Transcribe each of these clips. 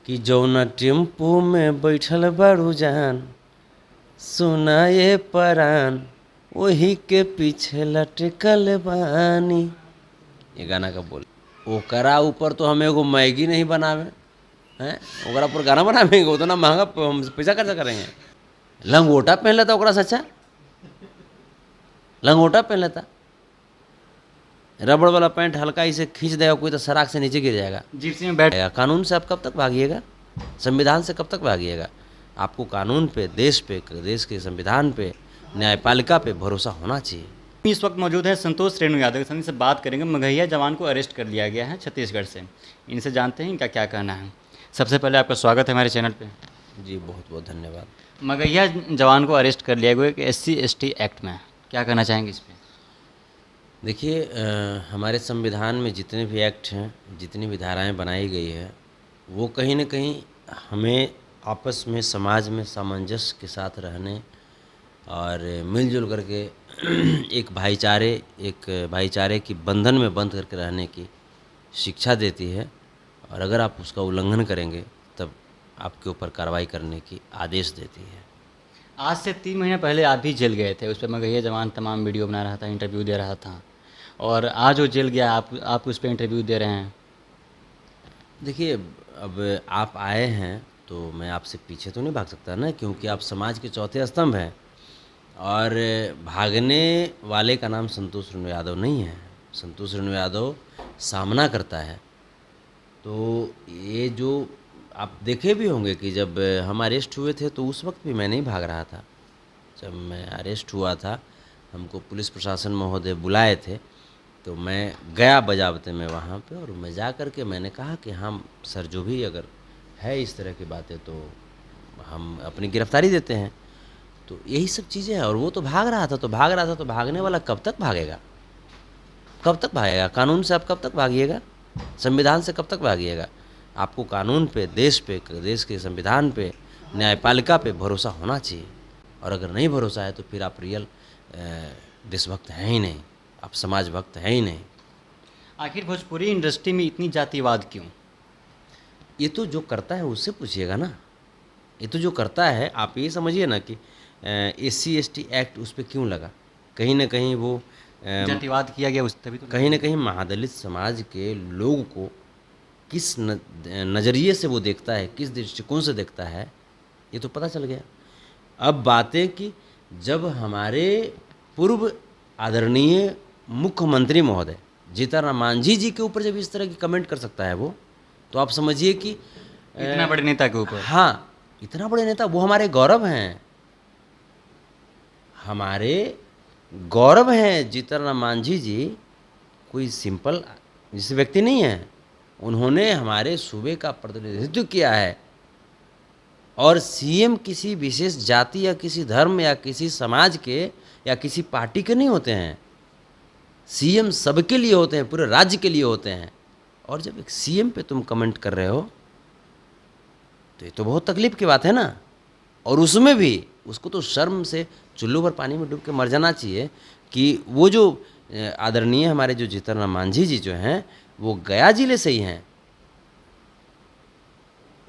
कि जौना टेम्पू में बैठल बारू जान, सुना ये परान, वही के पीछे लटकल बानी। ये गाना का बोल। ओकरा ऊपर तो हम एगो मैगी नहीं बनावे हैं, ओकरा पर गाना बनावेंगे, उतना महंगा हम पैसा खर्चा करेंगे। लंगोटा पहन लेता ओकरा से अच्छा, लंगोटा पहन लेता। रबड़ वाला पैंट हल्का इसे खींच देगा कोई तो सराख से नीचे गिर जाएगा, जिप्सी में बैठ। कानून से आप कब तक भागिएगा, संविधान से कब तक भागिएगा। आपको कानून पे, देश पे, देश के संविधान पे, न्यायपालिका पे भरोसा होना चाहिए। इस वक्त मौजूद है संतोष रेणु यादव के साथ, इनसे बात करेंगे। मगहिया जवान को अरेस्ट कर लिया गया है छत्तीसगढ़ से, इनसे जानते हैं इनका क्या कहना है। सबसे पहले आपका स्वागत है हमारे चैनल पे। जी बहुत बहुत धन्यवाद। मगहिया जवान को अरेस्ट कर लिया गया है SC/ST एक्ट में, क्या कहना चाहेंगे इस पर? देखिए, हमारे संविधान में जितने भी एक्ट हैं, जितनी भी धाराएं बनाई गई है, वो कहीं न कहीं हमें आपस में, समाज में सामंजस्य के साथ रहने और मिलजुल करके एक भाईचारे की बंधन में बंध करके रहने की शिक्षा देती है। और अगर आप उसका उल्लंघन करेंगे तब आपके ऊपर कार्रवाई करने की आदेश देती है। आज से 3 महीने पहले आप भी जेल गए थे, उस पर मगहिया जवान तमाम वीडियो बना रहा था, इंटरव्यू दे रहा था, और आज वो जेल गया, आप उस पर इंटरव्यू दे रहे हैं। देखिए, अब आप आए हैं तो मैं आपसे पीछे तो नहीं भाग सकता ना, क्योंकि आप समाज के चौथे स्तंभ हैं। और भागने वाले का नाम संतोष रेणु यादव नहीं है। संतोष रेणु यादव सामना करता है। तो ये जो आप देखे भी होंगे कि जब हम अरेस्ट हुए थे तो उस वक्त भी मैं नहीं भाग रहा था। जब मैं अरेस्ट हुआ था, हमको पुलिस प्रशासन महोदय बुलाए थे, तो मैं गया बजाबते में वहाँ पे, और मैं जा कर के मैंने कहा कि हम सर, जो भी अगर है इस तरह की बातें तो हम अपनी गिरफ्तारी देते हैं। तो यही सब चीज़ें हैं। और वो तो भाग रहा था, तो भागने वाला कब तक भागेगा, कब तक भागेगा? कानून से आप कब तक भागिएगा, संविधान से कब तक भागिएगा। आपको कानून पे, देश पे, देश के संविधान पे, न्यायपालिका पे भरोसा होना चाहिए। और अगर नहीं भरोसा है तो फिर आप रियल देशभक्त हैं ही नहीं, आप समाज भक्त हैं ही नहीं। आखिर भोजपुरी इंडस्ट्री में इतनी जातिवाद क्यों? ये तो जो करता है उससे पूछिएगा ना। ये तो जो करता है, आप ये समझिए ना कि SC/ST एक्ट उस पर क्यों लगा। कहीं ना कहीं वो जातिवाद किया गया उस तभी तो। कहीं ना कहीं महादलित समाज के लोग को किस नज़रिए से वो देखता है, किस दृष्टिकोण से देखता है, ये तो पता चल गया। अब बातें कि जब हमारे पूर्व आदरणीय मुख्यमंत्री महोदय जीतन मांझी जी के ऊपर जब इस तरह की कमेंट कर सकता है वो, तो आप समझिए कि इतना बड़े नेता के ऊपर। हाँ, इतना बड़े नेता, वो हमारे गौरव हैं, हमारे गौरव हैं। जीतन मांझी जी कोई सिंपल जैसे व्यक्ति नहीं है। उन्होंने हमारे सूबे का प्रतिनिधित्व किया है। और CM किसी विशेष जाति या किसी धर्म या किसी समाज के या किसी पार्टी के नहीं होते हैं। CM सबके लिए होते हैं, पूरे राज्य के लिए होते हैं। और जब एक CM पे तुम कमेंट कर रहे हो तो ये तो बहुत तकलीफ की बात है ना। और उसमें भी उसको तो शर्म से चुल्लू भर पानी में डूब के मर जाना चाहिए कि वो जो आदरणीय हमारे जो जीतन राम मांझी जी जो हैं, वो गया जिले से ही हैं,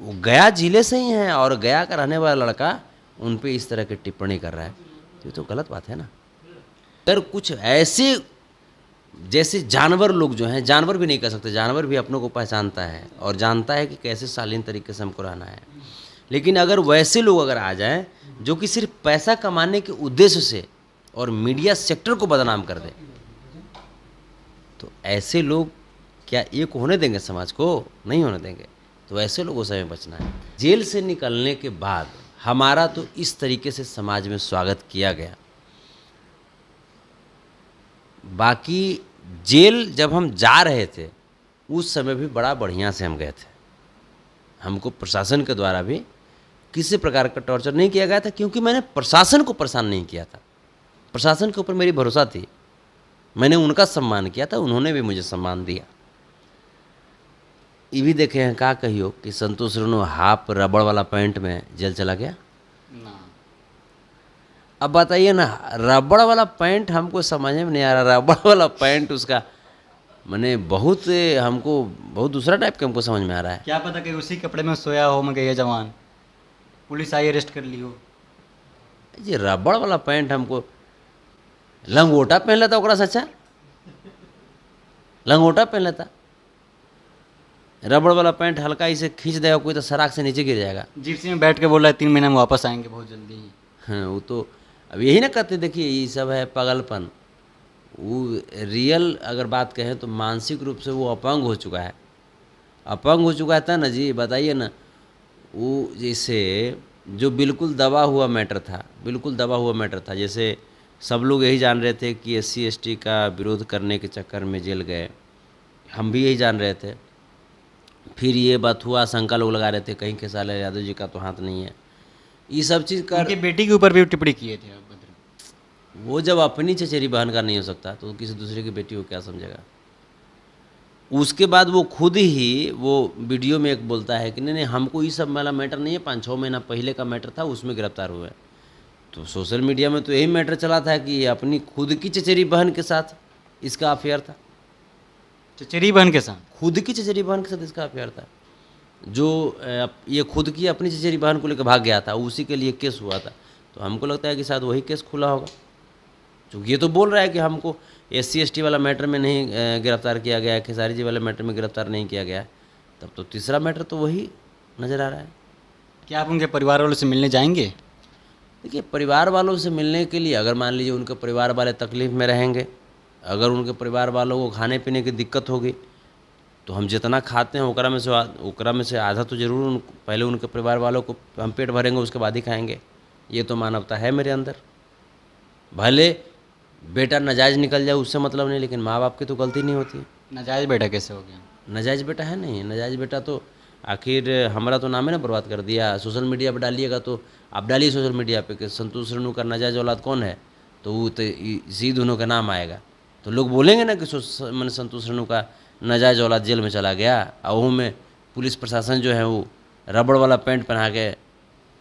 वो गया जिले से ही हैं, और गया का रहने वाला लड़का उन पे इस तरह की टिप्पणी कर रहा है, तो ये तो गलत बात है ना। अगर कुछ ऐसे जैसे जानवर लोग जो हैं, जानवर भी नहीं कह सकते, जानवर भी अपनों को पहचानता है और जानता है कि कैसे शालीन तरीके से हमको रहना है। लेकिन अगर वैसे लोग अगर आ जाएं जो कि सिर्फ पैसा कमाने के उद्देश्य से और मीडिया सेक्टर को बदनाम कर दे, तो ऐसे लोग क्या एक होने देंगे समाज को? नहीं होने देंगे। तो ऐसे लोगों से हमें बचना है। जेल से निकलने के बाद हमारा तो इस तरीके से समाज में स्वागत किया गया। बाकी जेल जब हम जा रहे थे उस समय भी बड़ा बढ़िया से हम गए थे। हमको प्रशासन के द्वारा भी किसी प्रकार का टॉर्चर नहीं किया गया था, क्योंकि मैंने प्रशासन को परेशान नहीं किया था। प्रशासन के ऊपर मेरी भरोसा थी, मैंने उनका सम्मान किया था, उन्होंने भी मुझे सम्मान दिया। ये भी देखे हैं, क्या कहियो कि संतोष रेणु हाफ रबड़ वाला पैंट में जेल चला गया ना। अब बताइए ना, रबड़ वाला पैंट हमको समझ में नहीं आ रहा। रबड़ वाला पैंट उसका मैंने बहुत हमको बहुत दूसरा टाइप का हमको समझ में आ रहा है। क्या पता कि उसी कपड़े में सोया हो मगहिया जवान, पुलिस आई अरेस्ट कर ली हो। ये रबड़ वाला पैंट हमको लंगोटा पहन लेता ओकरा से अच्छा, लंगोटा पहन लेता। रबड़ वाला पैंट हल्का ही से खींच देगा कोई तो सराख से नीचे गिर जाएगा। जिप्सी में बैठ के बोल रहा है 3 महीने में वापस आएंगे बहुत जल्दी ही। हाँ वो तो अब यही ना करते। देखिए ये सब है पागलपन। वो रियल अगर बात कहें तो मानसिक रूप से वो अपंग हो चुका है, अपंग हो चुका था ना जी। बताइए ना, वो जैसे जो बिल्कुल दबा हुआ मैटर था, बिल्कुल दबा हुआ मैटर था। जैसे सब लोग यही जान रहे थे कि SC ST का विरोध करने के चक्कर में जेल गए, हम भी यही जान रहे थे। फिर ये बात हुआ, शंका लोग लगा रहे थे कहीं खेसारी यादव जी का तो हाथ नहीं है। ये सब चीज़ कर उनकी बेटी के ऊपर भी टिप्पणी किए थे अभद्र। वो जब अपनी चचेरी बहन का नहीं हो सकता तो किसी दूसरे की बेटी को क्या समझेगा। उसके बाद वो खुद ही वो वीडियो में एक बोलता है कि नहीं नहीं हमको ये सब वाला मैटर नहीं है, 5-6 महीना पहले का मैटर था, उसमें गिरफ्तार हुए। तो सोशल मीडिया में तो यही मैटर चला था कि ये अपनी खुद की चचेरी बहन के साथ इसका अफेयर था, चचेरी बहन के साथ। खुद की चचेरी बहन के साथ इसका अफेयर था। जो ये खुद की अपनी चचेरी बहन को लेकर भाग गया था, उसी के लिए केस हुआ था। तो हमको लगता है कि शायद वही केस खुला होगा, क्योंकि ये तो बोल रहा है कि हमको SC ST वाला मैटर में नहीं गिरफ्तार किया गया है, खेसारी जी वाले मैटर में गिरफ्तार नहीं किया गया है। तब तो तीसरा मैटर तो वही नज़र आ रहा है। क्या आप उनके परिवार वालों से मिलने जाएंगे? देखिए परिवार वालों से मिलने के लिए अगर मान लीजिए उनके परिवार वाले तकलीफ़ में रहेंगे, अगर उनके परिवार वालों को खाने पीने की दिक्कत होगी, तो हम जितना खाते हैं ओकरा में से आधा तो ज़रूर पहले उनके परिवार वालों को हम पेट भरेंगे, उसके बाद ही खाएंगे। ये तो मानवता है मेरे अंदर। भले बेटा नाजायज़ निकल जाए उससे मतलब नहीं, लेकिन माँ बाप की तो गलती नहीं होती। नाजायज़ बेटा कैसे हो गया? नाजायज़ बेटा है नहीं, नाजायज़ बेटा तो आखिर हमारा तो नाम है ना बर्बाद कर दिया। सोशल मीडिया पर डालिएगा तो आप डालिए सोशल मीडिया पे कि संतोष रेणु का नाजायज़ औलाद कौन है, तो वो तो इसी दोनों का नाम आएगा। तो लोग बोलेंगे ना कि मैंने संतोष रेणु का नाजायज़ औलाद जेल में चला गया, और वो में पुलिस प्रशासन जो है वो रबड़ वाला पैंट पहना के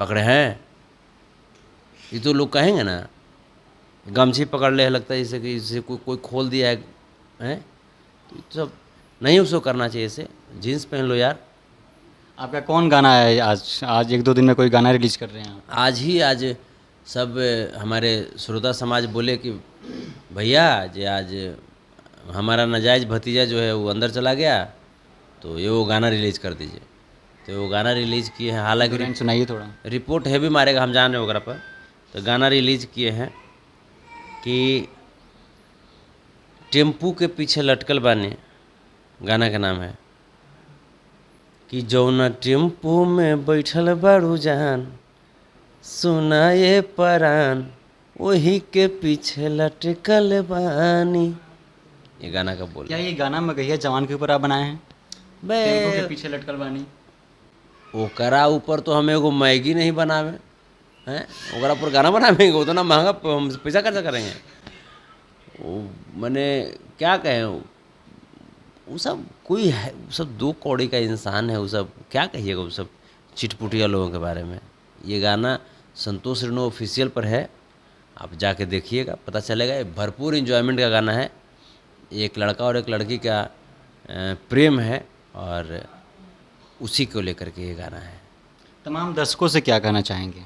पकड़े हैं। ये तो लोग कहेंगे ना, गमछी पकड़ ले लगता है जैसे कि इसे कोई खोल दिया है। तो सब नहीं उसको करना चाहिए। इसे जीन्स पहन लो यार। आपका कौन गाना है आज 1-2 दिन में कोई गाना रिलीज कर रहे हैं आप? आज सब हमारे श्रोता समाज बोले कि भैया जे आज हमारा नाजायज़ भतीजा जो है वो अंदर चला गया, तो ये वो गाना रिलीज़ कर दीजिए। तो वो गाना रिलीज़ किए हैं। हालांकि सुनाइए थोड़ा। रिपोर्ट है भी मारेगा, हम जान रहे हैं वगैरह पर। तो गाना रिलीज़ किए हैं कि टेम्पू के पीछे लटकल बानी, गाना का नाम है कि जौना टेम्पू में बैठल बारू जान, सुनाए परान वही के पीछे लटकल बानी। ये गाना का बोल। क्या ये गाना मगहिया जवान के ऊपर आप बनाए हैं? टेम्पो के पीछे लटकल बानी। ओकरा ऊपर तो हम एगो मैगी नहीं बनावे हैं, ओकरा पर गाना बनावेंगे, उतना महंगा हम पैसा खर्चा करेंगे। वो मैंने क्या कहें, वो सब कोई है, वो सब 2 कौड़ी का इंसान है। वो सब क्या कहिएगा, वो सब चिटपुटिया लोगों के बारे में। ये गाना संतोष रेणु ऑफिशियल पर है, आप जाके देखिएगा, पता चलेगा। ये भरपूर इन्जॉयमेंट का गाना है। एक लड़का और एक लड़की का प्रेम है, और उसी को लेकर के ये गाना है। तमाम दर्शकों से क्या कहना चाहेंगे?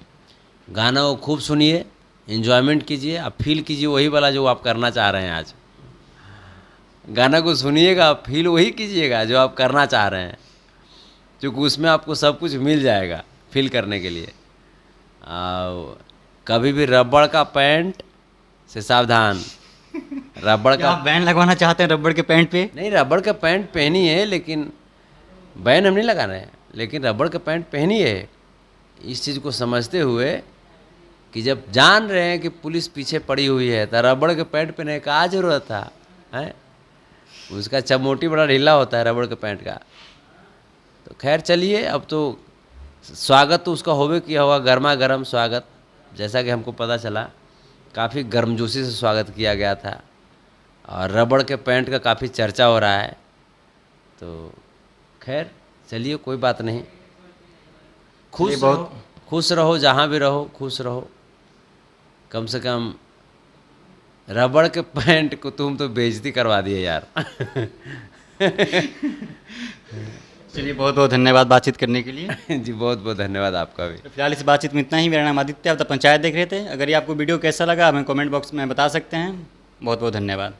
गाना वो खूब सुनिए, इन्जॉयमेंट कीजिए, आप फील कीजिए वही वाला जो आप करना चाह रहे हैं। आज गाना को सुनिएगा, फील वही कीजिएगा जो आप करना चाह रहे हैं, क्योंकि उसमें आपको सब कुछ मिल जाएगा फील करने के लिए। कभी भी रबड़ का पैंट से सावधान। रबड़ का आप बैन लगवाना चाहते हैं रबड़ के पैंट पे? नहीं, रबड़ का पैंट पहनी है, लेकिन बैन हम नहीं लगा रहे हैं, लेकिन रबड़ का पैंट पहनी है इस चीज़ को समझते हुए कि जब जान रहे हैं कि पुलिस पीछे पड़ी हुई है, तो रबड़ के पैंट पहनने का जरूरत था है। उसका चमोटी बड़ा ढीला होता है रबड़ के पैंट का। तो खैर चलिए, अब तो स्वागत तो उसका होवे किया हुआ, गर्मा गर्म स्वागत। जैसा कि हमको पता चला काफ़ी गर्मजोशी से स्वागत किया गया था, और रबड़ के पैंट का काफ़ी चर्चा हो रहा है। तो खैर चलिए, कोई बात नहीं। खुश रहो, जहाँ भी रहो खुश रहो। कम से कम रबड़ के पैंट को तुम तो बेइज्जती करवा दिए यार। चलिए, बहुत बहुत धन्यवाद बातचीत करने के लिए। जी बहुत बहुत धन्यवाद आपका भी। तो फिलहाल इस बातचीत में इतना ही। मेरा नाम आदित्य, आप द पंचायत देख रहे थे। अगर ये आपको वीडियो कैसा लगा हमें कमेंट बॉक्स में बता सकते हैं। बहुत बहुत धन्यवाद।